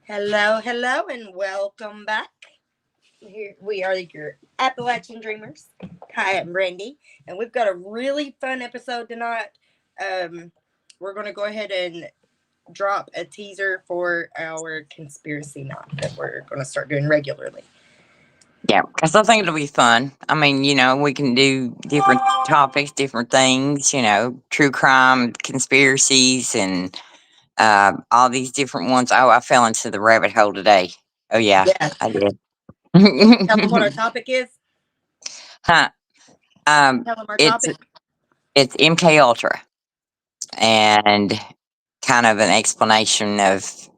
Hello, hello, and welcome back. Here we are, your Appalachian Dreamers. Hi, I'm Brandy, and we've got a really fun episode tonight. Um, we're going to go ahead and drop a teaser for our conspiracy night that we're going to start doing regularly. Yeah, because I think it'll be fun. I mean, we can do different topics, different things, true crime, conspiracies, and all these different ones. Oh, I fell into the rabbit hole today. Oh, yeah, Yeah, I did. tell them what our topic is. Huh. Um, Tell them our it's topic. it's MK Ultra, and kind of an explanation of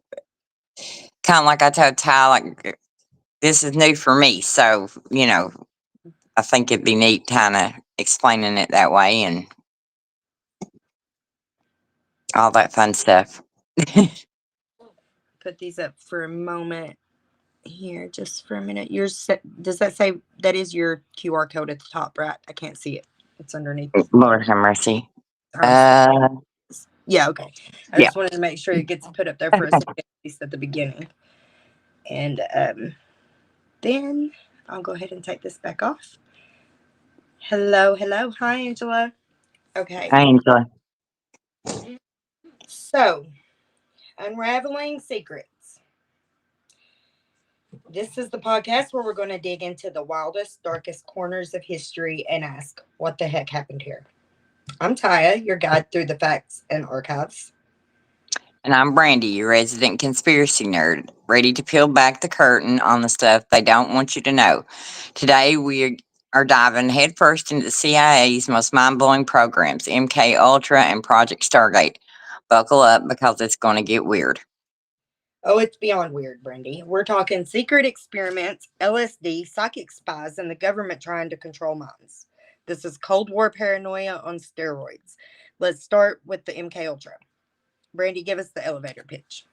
kind of like I told Ty, like this is new for me, so I think it'd be neat, kind of explaining it that way and all that fun stuff. Put these up for a moment here, just for a minute. Does that say that is your QR code at the top, right? I can't see it. It's underneath. Lord have mercy. Oh, Uh, yeah, okay. I yeah. just wanted to make sure it gets put up there for a second, at least at the beginning. And then I'll go ahead and take this back off. Hello, hello. Hi, Angela. Okay. Hi, Angela. So, Unraveling Secrets. This is the podcast where we're going to dig into the wildest, darkest corners of history and ask, what the heck happened here? I'm Taya, your guide through the facts and archives. And I'm Brandy, your resident conspiracy nerd, ready to peel back the curtain on the stuff they don't want you to know. Today, we are diving headfirst into the CIA's most mind blowing programs, MK Ultra and Project Stargate. Buckle up because it's going to get weird. Oh, it's beyond weird, Brandy. We're talking secret experiments, LSD, psychic spies, and the government trying to control minds. This is Cold War paranoia on steroids. Let's start with the MK Ultra. Brandy, give us the elevator pitch.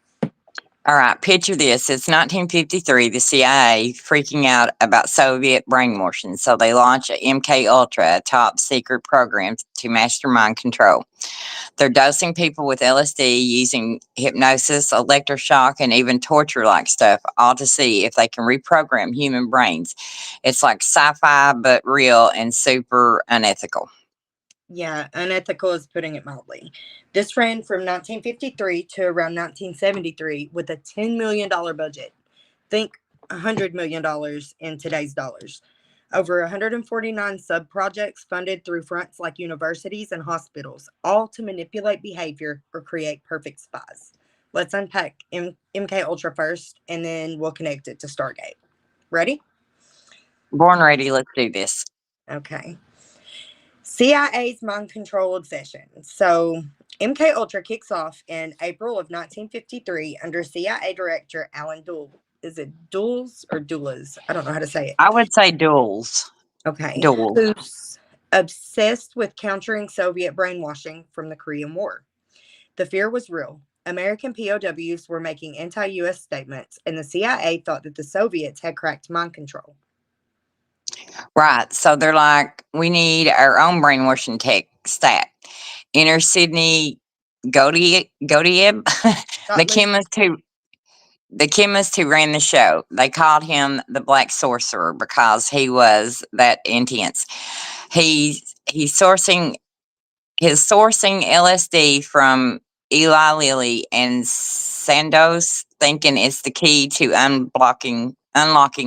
All right, picture this. It's 1953, the CIA freaking out about Soviet brainwashing, so they launch a MK Ultra, a top secret program to mastermind control. They're dosing people with LSD, using hypnosis, electroshock, and even torture like stuff, all to see if they can reprogram human brains. It's like sci fi, but real and super unethical. Yeah, unethical is putting it mildly. This ran from 1953 to around 1973 with a $10 million budget. Think $100 million in today's dollars. Over 149 sub projects funded through fronts like universities and hospitals, all to manipulate behavior or create perfect spies. Let's unpack MK Ultra first, and then we'll connect it to Stargate. Ready? Born ready, let's do this. Okay. CIA's mind control obsession. So MK Ultra kicks off in April of 1953 under CIA Director Alan Dulles. Is it Dulles or Doulas? I don't know how to say it. I would say duels. Okay. Duels. Who's obsessed with countering Soviet brainwashing from the Korean War. The fear was real. American POWs were making anti US statements, and the CIA thought that the Soviets had cracked mind control. Right. So they're like, we need our own brainwashing tech stat. Enter Sydney Godieb, the Not least, chemist who ran the show. They called him the Black Sorcerer because he was that intense. He's sourcing LSD from Eli Lilly and Sandoz, thinking it's the key to unlocking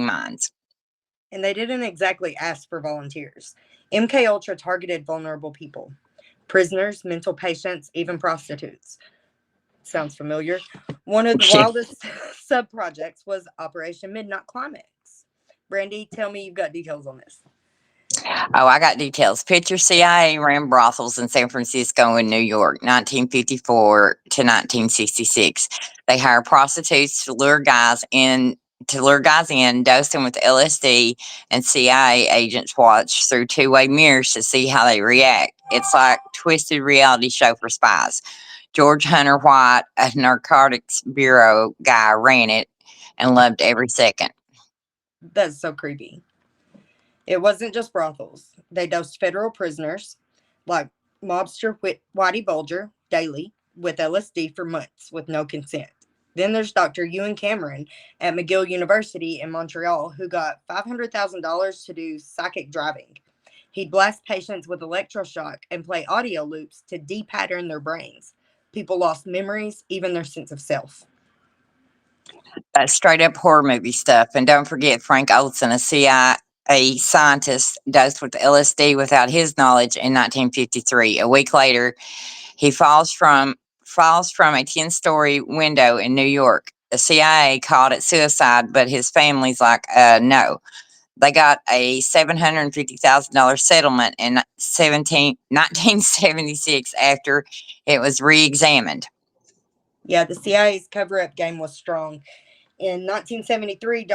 minds. and they didn't exactly ask for volunteers. MK Ultra targeted vulnerable people, prisoners, mental patients, even prostitutes. Sounds familiar. One of the wildest sub projects was Operation Midnight Climax. Brandy, tell me you've got details on this. Oh, I got details. Picture CIA ran brothels in San Francisco and New York, 1954 to 1966. They hire prostitutes to lure guys in, dose them with LSD, and CIA agents watch through two-way mirrors to see how they react. It's like twisted reality show for spies. George Hunter White, a narcotics bureau guy, ran it and loved every second. That's so creepy. It wasn't just brothels. They dosed federal prisoners like mobster Whitey Bulger daily with LSD for months with no consent. Then there's Dr. Ewan Cameron at McGill University in Montreal, who got $500,000 to do psychic driving. He'd blast patients with electroshock and play audio loops to depattern their brains. People lost memories, even their sense of self. That's straight up horror movie stuff. And don't forget Frank Olson, a CIA scientist, dosed with LSD without his knowledge in 1953. A week later, he falls from a 10-story window in New York. The CIA called it suicide, but his family's like, no. They got a $750,000 settlement in 1976 after it was re-examined. Yeah, the CIA's cover up game was strong. In 1973,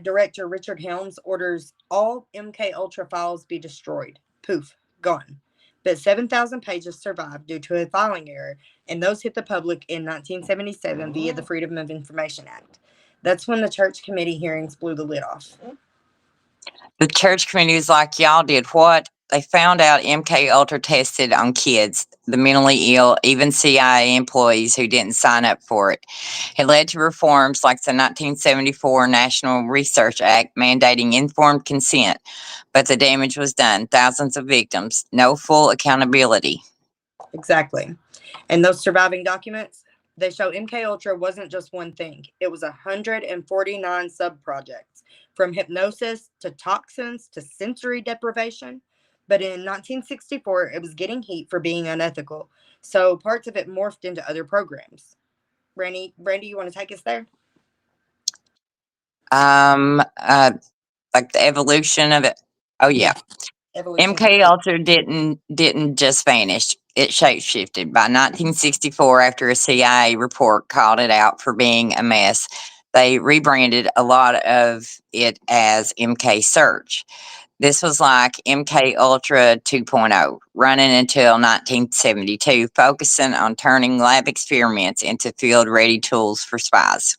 director Richard Helms orders all MK Ultra files be destroyed. Poof, gone. But 7,000 pages survived due to a filing error, and those hit the public in 1977 via the Freedom of Information Act. That's when the church committee hearings blew the lid off. The church community was like, y'all did what? They found out MK Ultra tested on kids, the mentally ill, even CIA employees who didn't sign up for it. It led to reforms like the 1974 National Research Act mandating informed consent, but the damage was done. Thousands of victims, no full accountability. Exactly. And those surviving documents, they show MK Ultra wasn't just one thing. It was 149 sub-projects, from hypnosis to toxins to sensory deprivation. But in 1964, it was getting heat for being unethical. So parts of it morphed into other programs. Brandy, you want to take us there? Um, uh, like the evolution of it. Oh yeah. Yeah, evolution. MK Ultra didn't just vanish. It shapeshifted. By 1964, after a CIA report called it out for being a mess, they rebranded a lot of it as MK Search. This was like MK Ultra 2.0, running until 1972, focusing on turning lab experiments into field-ready tools for spies.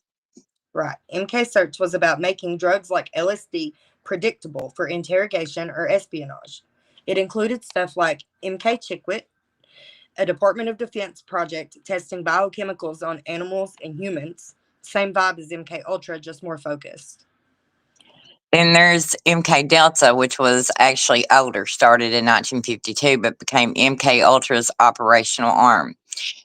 Right. MK Search was about making drugs like LSD predictable for interrogation or espionage. It included stuff like MK Chickwit, a Department of Defense project testing biochemicals on animals and humans. Same vibe as MK Ultra, just more focused. Then there's MK Delta, which was actually older, started in 1952, but became MK Ultra's operational arm.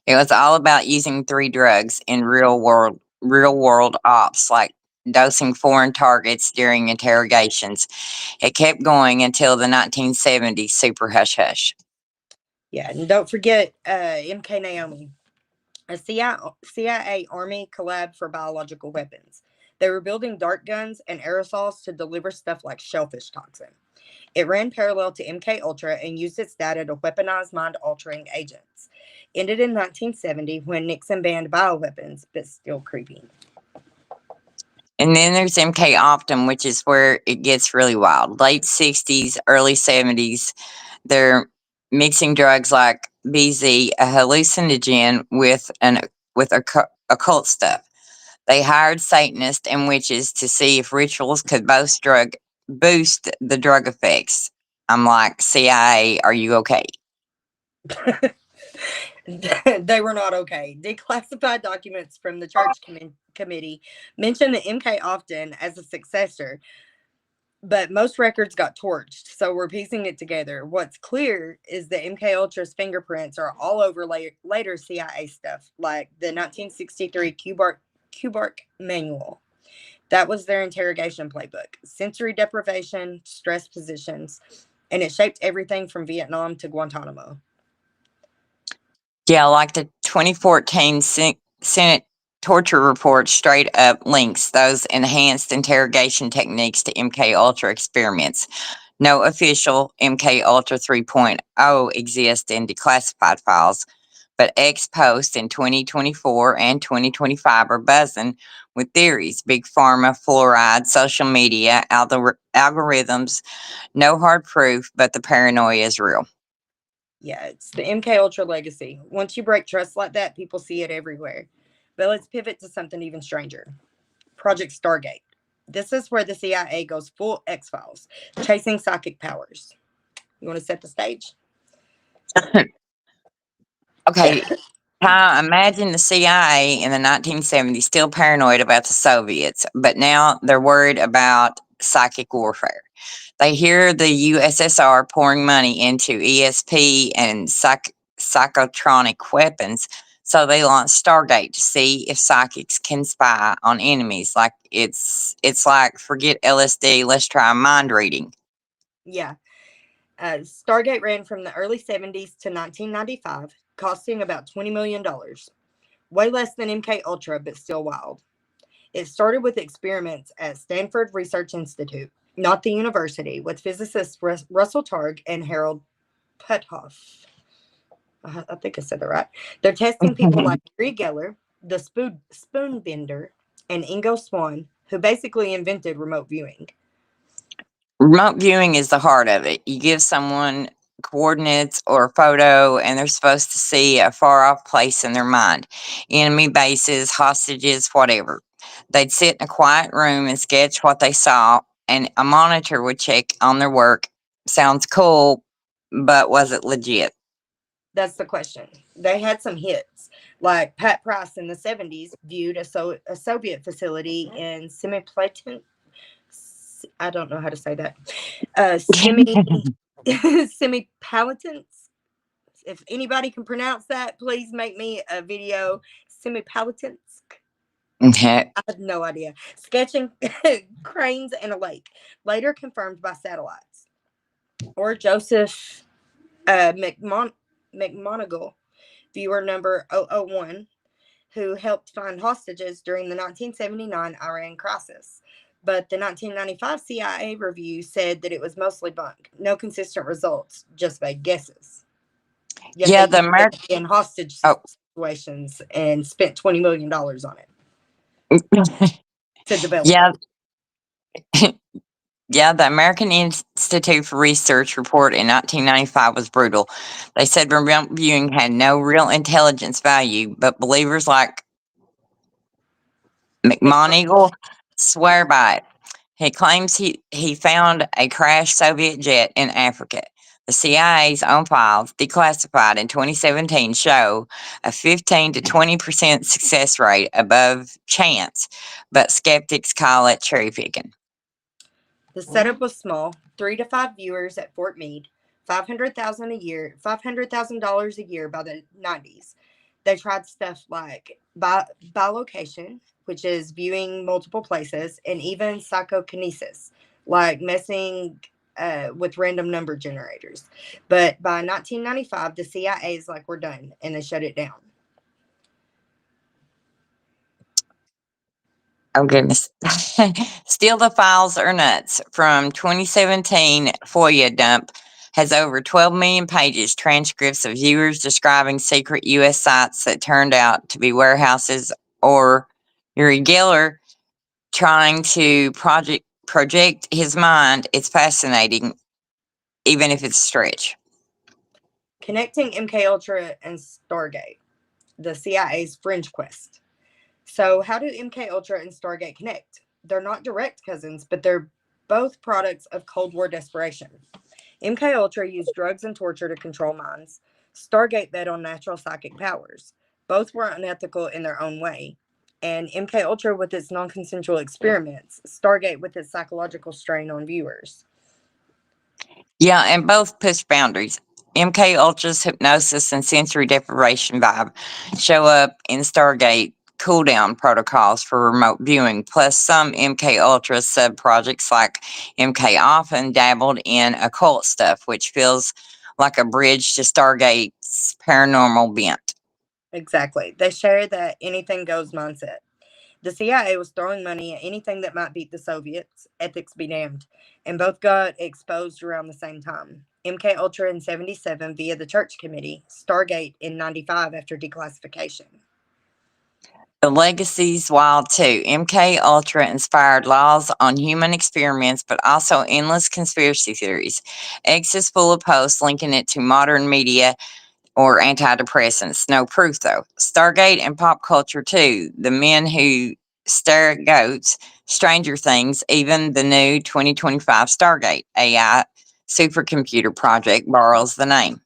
It was all about using three drugs in real world ops, like dosing foreign targets during interrogations. It kept going until the 1970s super hush hush. Yeah, and don't forget MK Naomi, a CIA Army collab for biological weapons. They were building dart guns and aerosols to deliver stuff like shellfish toxin. It ran parallel to MK Ultra and used its data to weaponize mind-altering agents. Ended in 1970 when Nixon banned bioweapons, but still creepy. And then there's MK Optum, which is where it gets really wild. Late 60s, early 70s, they're mixing drugs like BZ, a hallucinogen, with occult stuff. They hired Satanists and witches to see if rituals could boost the drug effects. I'm like, CIA, are you okay? They were not okay. Declassified documents from the church committee mention the MK Opton as a successor, but most records got torched, so we're piecing it together. What's clear is that MK Ultra's fingerprints are all over later CIA stuff, like the 1963 Cubark manual. That was their interrogation playbook: sensory deprivation, stress positions, and it shaped everything from Vietnam to Guantanamo. Yeah, like the 2014 Senate torture report straight up links those enhanced interrogation techniques to MK Ultra experiments. No official MK Ultra 3.0 exists in declassified files, but ex post in 2024 and 2025 are buzzing with theories: big pharma, fluoride, social media, algorithms. No hard proof, but the paranoia is real. Yeah, it's the MK Ultra legacy. Once you break trust like that, people see it everywhere. But let's pivot to something even stranger. Project Stargate. This is where the CIA goes full X Files, chasing psychic powers. You want to set the stage? Okay, Imagine the CIA in the 1970s still paranoid about the Soviets, but now they're worried about psychic warfare. They hear the USSR pouring money into ESP and psychotronic weapons, so they launch Stargate to see if psychics can spy on enemies. Like it's like forget LSD, let's try mind reading. Yeah. Stargate ran from the early 70s to 1995, costing about $20 million. Way less than MK Ultra, but still wild. It started with experiments at Stanford Research Institute, not the university, with physicists Russell Targ and Harold Puthoff. I think I said that right. They're testing people like Uri Geller, the spoon bender, and Ingo Swann, who basically invented remote viewing. Remote viewing is the heart of it. You give someone coordinates or a photo, and they're supposed to see a far off place in their mind enemy bases, hostages, whatever. They'd sit in a quiet room and sketch what they saw, and a monitor would check on their work. Sounds cool, but was it legit? That's the question. They had some hits, like Pat Price in the 70s viewed a Soviet facility in Semiplatin. I don't know how to say that. Semipalatinsk. If anybody can pronounce that, please make me a video. Semipalatinsk. Okay. I have no idea. Sketching cranes and a lake, later confirmed by satellites. Or Joseph McMonigal, viewer number 001, who helped find hostages during the 1979 Iran crisis. But the 1995 CIA review said that it was mostly bunk. No consistent results, just vague guesses. Yet they Yeah, used the it American. in hostage Oh, situations and spent $20 million on it to develop yeah, it. yeah. The American Institute for Research report in 1995 was brutal. They said remote viewing had no real intelligence value, but believers like McMoneagle swear by it. He claims he found a crashed Soviet jet in Africa. The CIA's own files, declassified in 2017, show a 15 to 20% success rate above chance, but skeptics call it cherry picking. The setup was small, 3 to 5 viewers at Fort Meade, 500,000 a year, $500,000 a year by the 90s. They tried stuff like bilocation, which is viewing multiple places, and even psychokinesis, like messing with random number generators. But by 1995, the CIA is like, we're done, and they shut it down. Oh goodness. Still the files are nuts. From 2017 FOIA dump has over 12 million pages, transcripts of viewers describing secret US sites that turned out to be warehouses, or Uri Geller trying to project his mind. It's fascinating, even if it's a stretch. Connecting MKUltra and Stargate, the CIA's fringe quest. So, how do MKUltra and Stargate connect? They're not direct cousins, but they're both products of Cold War desperation. MKUltra used drugs and torture to control minds. Stargate bet on natural psychic powers. Both were unethical in their own way. And MKUltra with its non-consensual experiments, Stargate with its psychological strain on viewers. Yeah, and both push boundaries. MK Ultra's hypnosis and sensory deprivation vibe show up in Stargate cooldown protocols for remote viewing. Plus, some MK Ultra sub projects like MK often dabbled in occult stuff, which feels like a bridge to Stargate's paranormal bent. Exactly. They share that anything goes mindset. The CIA was throwing money at anything that might beat the Soviets, ethics be damned, and both got exposed around the same time. MK Ultra in 77 via the Church Committee, Stargate in 95 after declassification. The legacy's wild too. MK Ultra inspired laws on human experiments, but also endless conspiracy theories. X is full of posts linking it to modern media or antidepressants. No proof though. Stargate and pop culture too. The men who stare at goats, Stranger Things, even the new 2025 Stargate AI supercomputer project borrows the name.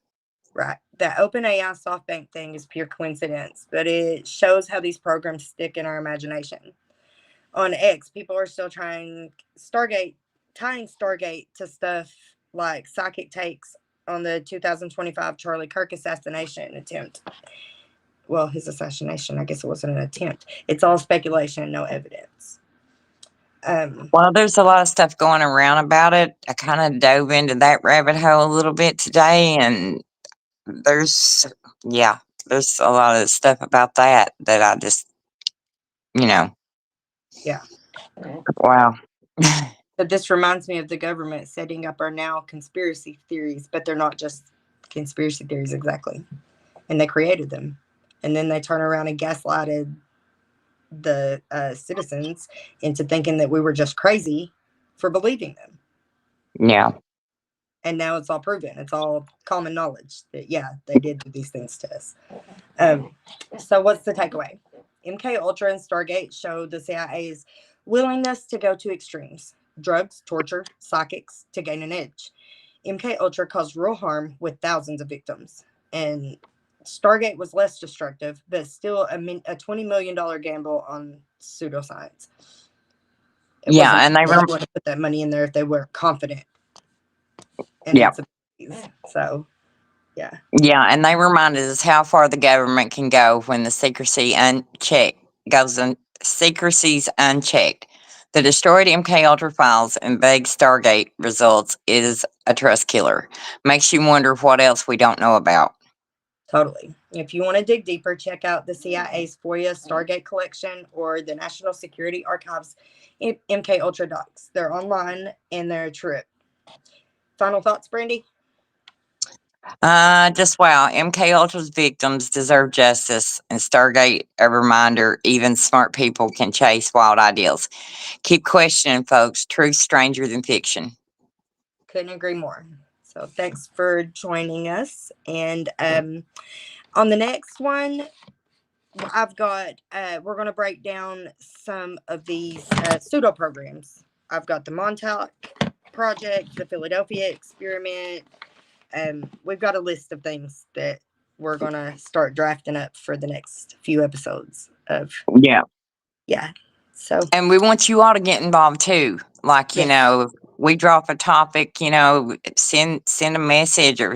Right. that OpenAI SoftBank thing is pure coincidence, but it shows how these programs stick in our imagination. On X, people are still tying Stargate to stuff like psychic takes on the 2025 Charlie Kirk assassination attempt. Well, his assassination, I guess it wasn't an attempt. It's all speculation, no evidence. Well, there's a lot of stuff going around about it. I kind of dove into that rabbit hole a little bit today, and there's there's a lot of stuff about that I just, Yeah. wow. But this reminds me of the government setting up our now conspiracy theories, but they're not just conspiracy theories exactly. And they created them. And then they turn around and gaslighted the citizens into thinking that we were just crazy for believing them. Yeah. And now it's all proven. It's all common knowledge that, yeah, they did do these things to us. So what's the takeaway? MKUltra and Stargate show the CIA's willingness to go to extremes. Drugs, torture, psychics to gain an edge. MKUltra caused real harm with thousands of victims. And Stargate was less destructive, but still a $20 million gamble on pseudoscience. And they wouldn't put that money in there if they weren't confident. And so, yeah. Yeah, and they reminded us how far the government can go when the secrecy's unchecked. The destroyed MKUltra files and vague Stargate results is a trust killer. Makes you wonder what else we don't know about. Totally. If you want to dig deeper, check out the CIA's FOIA Stargate collection or the National Security Archives MKUltra docs. They're online and they're true. Final thoughts, Brandy? Just wow. MKUltra's victims deserve justice, and Stargate a reminder even smart people can chase wild ideals. Keep questioning, folks. Truth's stranger than fiction. Couldn't agree more. So thanks for joining us. And on the next one, I've got we're going to break down some of these pseudo programs. I've got the Montauk Project, the Philadelphia Experiment. We've got a list of things that we're going to start drafting up for the next few episodes of. Yeah. So. And we want you all to get involved too. Like, we drop a topic, send a message or,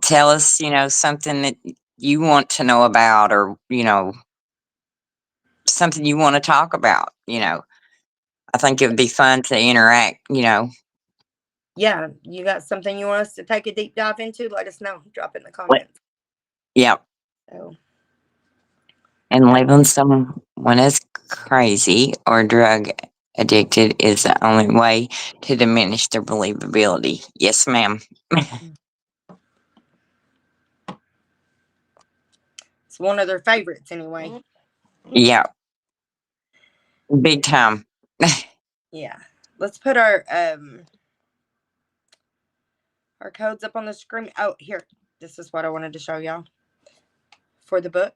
tell us, something that you want to know about or, something you want to talk about, I think it would be fun to interact, Yeah, you got something you want us to take a deep dive into? Let us know. Drop it in the comments. Yep. So. And labeling someone as crazy or drug addicted is the only way to diminish their believability. Yes, ma'am. It's one of their favorites anyway. Yeah. Big time. Yeah. Let's put our codes up on the screen. Oh, here. This is what I wanted to show y'all. For the book,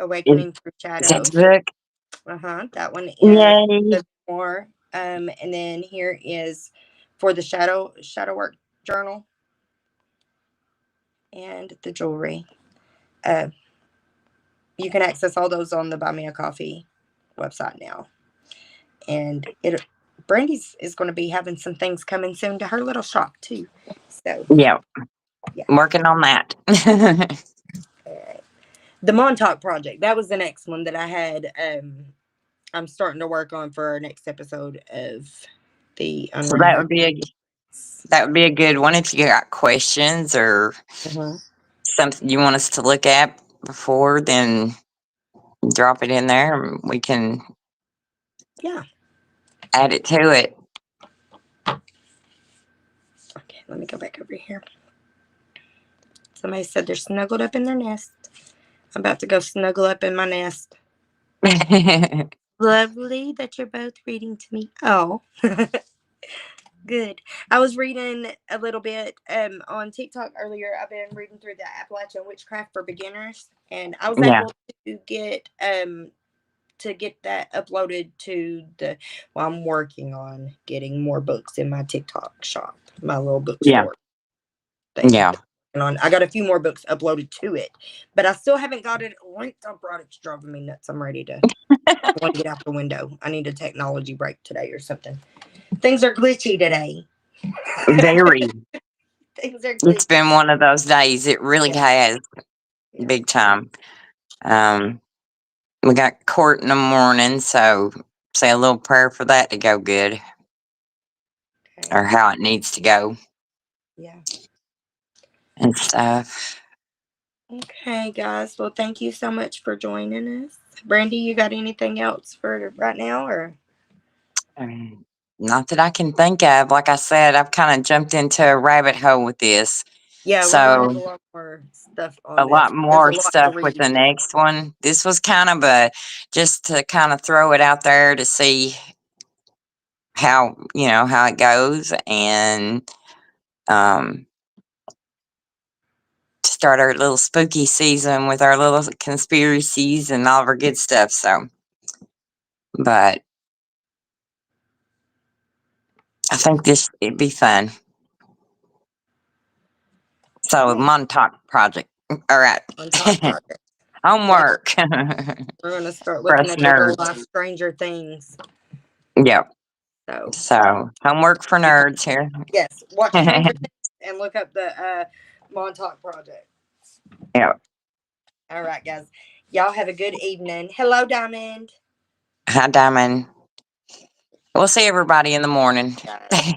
Awakening Through Shadows. That one is more. And then here is for the shadow work journal and the jewelry. You can access all those on the Buy Me a Coffee website now. And Brandy's is going to be having some things coming soon to her little shop too. So yeah. I'm working on that. All right. The Montauk Project, that was the next one that I had. I'm starting to work on for our next episode of the Unraveled. So that would be a good one if you got questions or something you want us to look at before, then drop it in there and we can add it to it. Okay, let me go back over here. Somebody said they're snuggled up in their nest. I'm about to go snuggle up in my nest. Lovely that you're both reading to me. Oh, good. I was reading a little bit on TikTok earlier. I've been reading through the Appalachian Witchcraft for Beginners, and I was able to get that uploaded to I'm working on getting more books in my TikTok shop, my little bookstore. Yeah. working on. I got a few more books uploaded to it, but I still haven't got it linked up right. It's driving me nuts. I'm ready to. I want to get out the window. I need a technology break today or something. Things are glitchy today. Very. Things are It's glitchy. been one of those days. It really Yeah, has, yeah. big time. Um, we got court in the morning, so say a little prayer for that to go good, or Okay. how it needs to go Yeah. and stuff. Okay, guys. Well, thank you so much for joining us. Brandy, you got anything else for right now, or? Not that I can think of. Like I said, I've kind of jumped into a rabbit hole with this. Yeah, we're gonna have a So lot more stuff a on lot this. There's a more lot to stuff with read. the next one. This was kind of a just to kind of throw it out there to see how how it goes, and um start our little spooky season with our little conspiracies and all of our good stuff. So, but I think this it'd be fun. So Yeah, Montauk project. All right. on top project. Yeah, Homework we're gonna start for looking us at the real nerds. life Stranger Things. Yep. So So homework for nerds here. yes, watch Stranger Things and look up the Montauk Project. Yep. All right, guys. Y'all have a good evening. Hello, Diamond. Hi, Diamond. We'll see everybody in the morning. Guys.